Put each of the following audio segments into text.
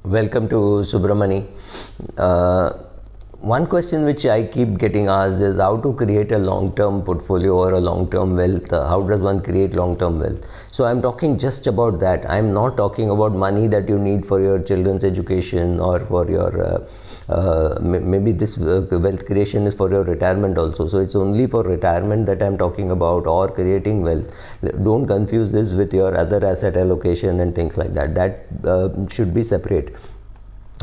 Welcome to Subramani. One question which I keep getting asked is how to create a long-term portfolio or a long-term wealth. How does one create long-term wealth? So I'm talking just about that. I'm not talking about money that you need for your children's education or for your maybe this wealth creation is for your retirement also. So it's only for retirement that I'm talking about, or creating wealth. Don't confuse this with your other asset allocation and things like that. That should be separate.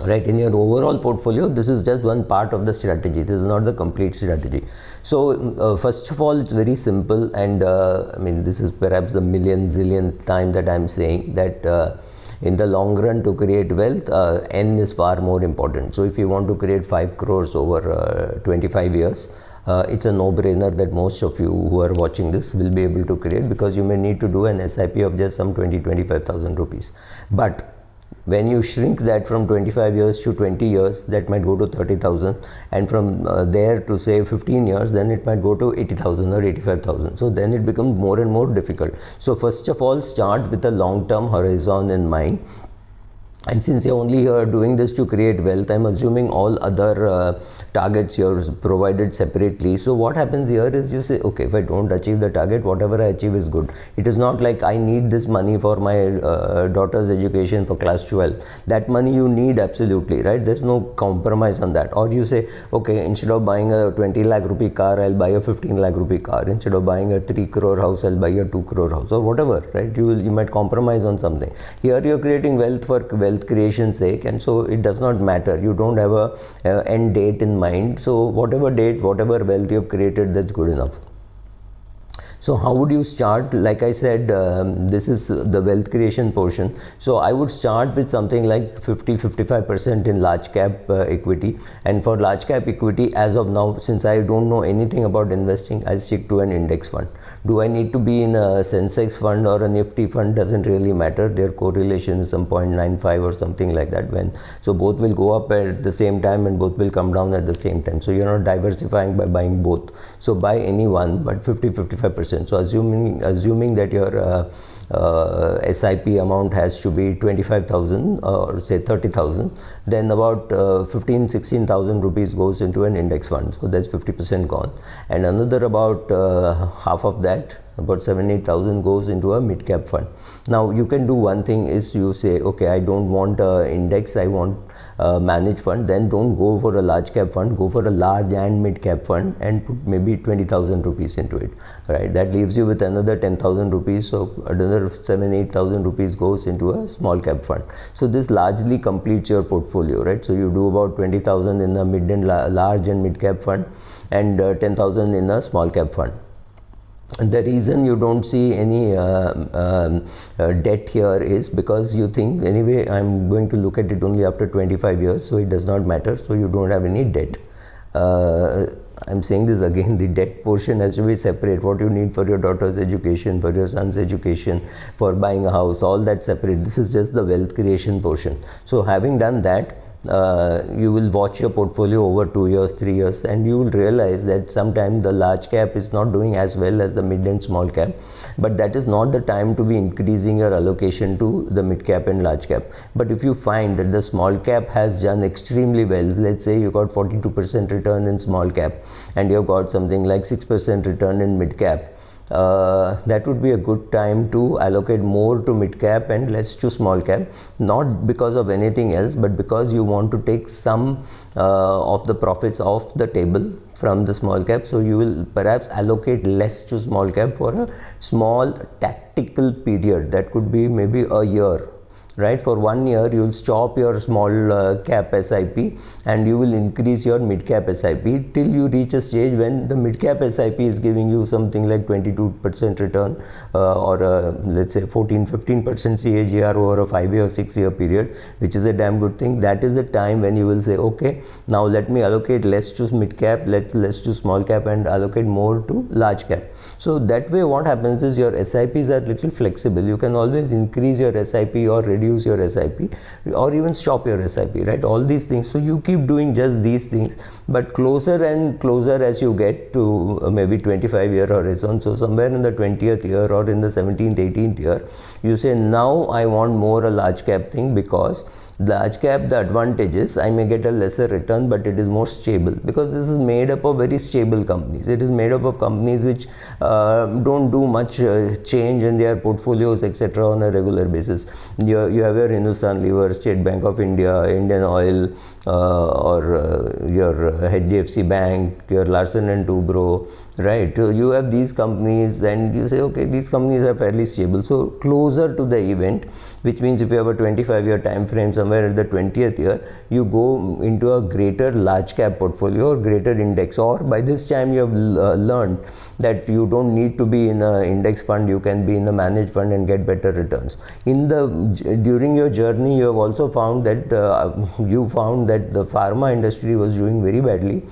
Right, in your overall portfolio, this is just one part of the strategy. This is not the complete strategy. So first of all, it's very simple, and I mean, this is perhaps the zillionth time that I'm saying that in the long run, to create wealth, N is far more important. So if you want to create 5 crores over 25 years, it's a no-brainer that most of you who are watching this will be able to create, because you may need to do an SIP of just some 25,000 rupees. But when you shrink that from 25 years to 20 years, that might go to 30,000, and from there to say 15 years, then it might go to 80,000 or 85,000. So then it becomes more and more difficult. So first of all, start with a long-term horizon in mind. And since you're only doing this to create wealth, I'm assuming all other targets you're provided separately. So what happens here is you say, okay, if I don't achieve the target, whatever I achieve is good. It is not like I need this money for my daughter's education for class 12. That money you need absolutely, right? There's no compromise on that. Or you say, okay, instead of buying a 20 lakh rupee car, I'll buy a 15 lakh rupee car. Instead of buying a 3 crore house, I'll buy a 2 crore house, or whatever, right? You might compromise on something. Here you're creating wealth for wealth creation sake, and so it does not matter. You don't have a end date in mind. So whatever date, whatever wealth you've created, that's good enough. So how would you start? Like I said, this is the wealth creation portion. So I would start with something like 50-55% in large cap equity. And for large cap equity, as of now, since I don't know anything about investing, I stick to an index fund. Do I need to be in a Sensex fund or a Nifty fund? Doesn't really matter. Their correlation is some 0.95 or something like that. So both will go up at the same time and both will come down at the same time. So you're not diversifying by buying both. So buy any one, but 50-55%. So assuming that your SIP amount has to be 25,000 or say 30,000, then about 15-16,000 rupees goes into an index fund. So that's 50% gone, and another about half of that, about 7-8,000, goes into a mid cap fund. Now you can do one thing, is you say, okay, I don't want index, I want managed fund. Then don't go for a large cap fund, go for a large and mid cap fund and put maybe 20,000 rupees into it, right? That leaves you with another 10,000 rupees. So another 7-8,000 rupees goes into a small cap fund. So this largely completes your portfolio, right? So you do about 20,000 in a mid and large and mid cap fund, and 10,000 in a small cap fund. And the reason you don't see any debt here is because you think, anyway, I'm going to look at it only after 25 years, so it does not matter. So you don't have any debt. I'm saying this again, the debt portion has to be separate. What you need for your daughter's education, for your son's education, for buying a house, all that separate. This is just the wealth creation portion. So having done that, you will watch your portfolio over 2 years, 3 years, and you will realize that sometimes the large cap is not doing as well as the mid and small cap, but that is not the time to be increasing your allocation to the mid cap and large cap. But if you find that the small cap has done extremely well, let's say you got 42% return in small cap and you've got something like 6% return in mid cap, that would be a good time to allocate more to mid cap and less to small cap, not because of anything else, but because you want to take some of the profits off the table from the small cap. So you will perhaps allocate less to small cap for a small tactical period. That could be maybe a year, right? For 1 year, you will stop your small cap SIP and you will increase your mid cap SIP till you reach a stage when the mid cap SIP is giving you something like 22% return or let's say 14-15% CAGR over a 5-year, 6-year period, which is a damn good thing. That is the time when you will say, okay, now let me allocate less to mid cap, less to small cap, and allocate more to large cap. So that way what happens is your SIPs are little flexible. You can always increase your SIP or reduce your SIP or even stop your SIP, right? All these things. So you keep doing just these things, but closer and closer as you get to maybe 25-year horizon. So somewhere in the 20th year or in the 17th, 18th year, you say, now I want more a large cap thing, because Large cap, the advantage is I may get a lesser return, but it is more stable, because this is made up of very stable companies. It is made up of companies which don't do much change in their portfolios, etc. on a regular basis. You have your Hindustan Lever, State Bank of India, Indian Oil, or your HDFC Bank, your Larsen and Toubro, right? You have these companies and you say, okay, these companies are fairly stable. So closer to the event, which means if you have a 25-year time frame, somewhere at the 20th year, you go into a greater large cap portfolio or greater index, or by this time you have learned that you don't need to be in an index fund, you can be in a managed fund and get better returns. During your journey, you have also found that the pharma industry was doing very badly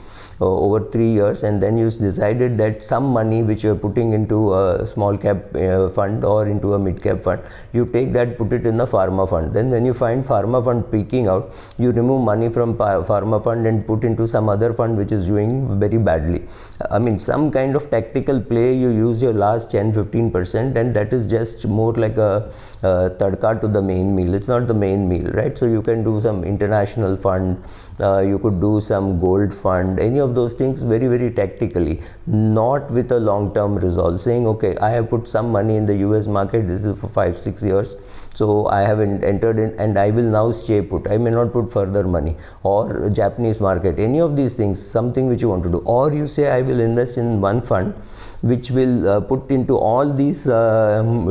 over 3 years, and then you decided that some money which you are putting into a small cap fund or into a mid cap fund, you take that, put it in the pharma fund. Then when you find pharma fund peaking out, you remove money from pharma fund and put into some other fund which is doing very badly. I mean, some kind of tactical play, you use your last 10-15%, and that is just more like a tadka to the main meal. It's not the main meal, right? So you can do some international fund, you could do some gold fund, any of those things very, very tactically, not with a long-term resolve, saying, okay, I have put some money in the US market, this is for 5-6 years, so I have entered in and I will now stay put, I may not put further money, or Japanese market, any of these things, something which you want to do. Or you say, I will invest in one fund which will put into all these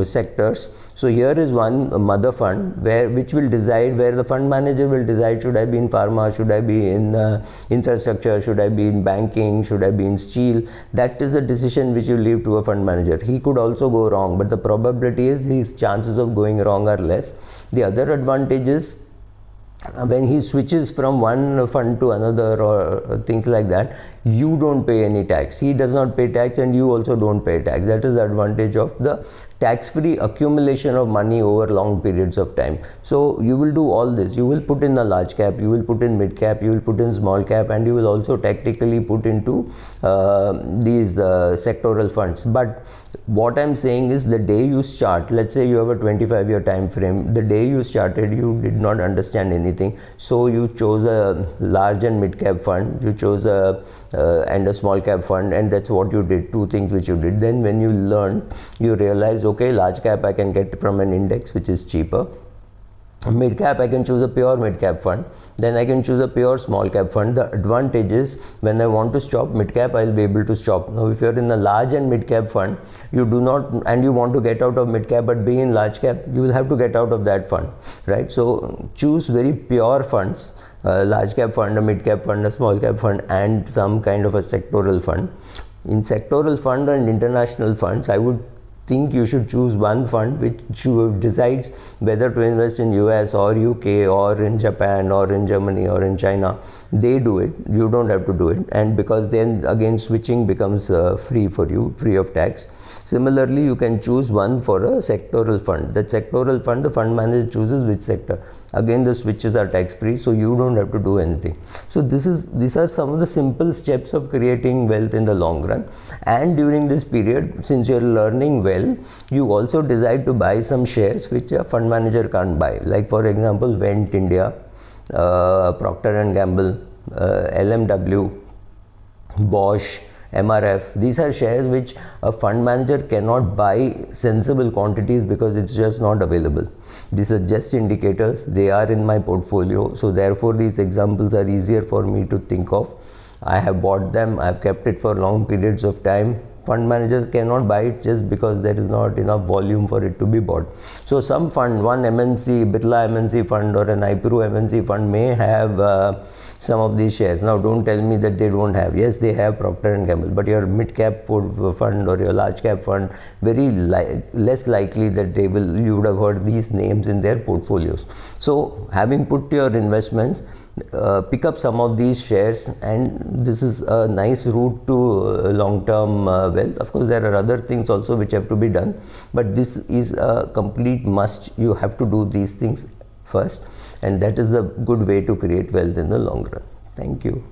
sectors. So here is one mother fund which will decide, where the fund manager will decide, should I be in pharma, should I be in infrastructure, should I be in banking, should I be in steel. That is a decision which you leave to a fund manager. He could also go wrong, but the probability is his chances of going wrong are less. The other advantage is, when he switches from one fund to another or things like that, you don't pay any tax. He does not pay tax and you also don't pay tax. That is the advantage of the tax-free accumulation of money over long periods of time. So you will do all this. You will put in a large cap, you will put in mid cap, you will put in small cap, and you will also tactically put into these sectoral funds. But what I'm saying is, the day you start, let's say you have a 25-year time frame, the day you started, you did not understand anything, so you chose a large and mid cap fund, you chose and a small cap fund, and that's what you did, two things which you did. Then when you learned, you realized, okay, large cap I can get from an index which is cheaper, mid cap I can choose a pure mid cap fund, then I can choose a pure small cap fund. The advantage is, when I want to stop mid cap, I'll be able to stop. Now if you're in a large and mid cap fund, you do not, and you want to get out of mid cap but be in large cap, you will have to get out of that fund, right? So choose very pure funds, a large cap fund, a mid cap fund, a small cap fund, and some kind of a sectoral fund. In sectoral fund and international funds, I would think you should choose one fund which decides whether to invest in US or UK or in Japan or in Germany or in China. They do it, you don't have to do it, and because then again switching becomes free for you, free of tax. Similarly, you can choose one for a sectoral fund. That sectoral fund, the fund manager chooses which sector. Again, the switches are tax free, so you don't have to do anything. So these are some of the simple steps of creating wealth in the long run. And during this period, since you're learning well, you also decide to buy some shares which a fund manager can't buy. Like for example, Wendt India, Procter and Gamble, LMW, Bosch, MRF. These are shares which a fund manager cannot buy sensible quantities because it's just not available. These are just indicators. They are in my portfolio, so therefore these examples are easier for me to think of. I have bought them, I have kept it for long periods of time. Fund managers cannot buy it just because there is not enough volume for it to be bought. So some fund, one MNC, Birla MNC fund or an IPRO MNC fund may have some of these shares. Now don't tell me that they don't have. Yes, they have Procter and Gamble, but your mid cap fund or your large cap fund, very less likely that you would have heard these names in their portfolios. So having put your investments, pick up some of these shares, and this is a nice route to long-term wealth. Of course, there are other things also which have to be done, but this is a complete must. You have to do these things first, and that is the good way to create wealth in the long run. Thank you.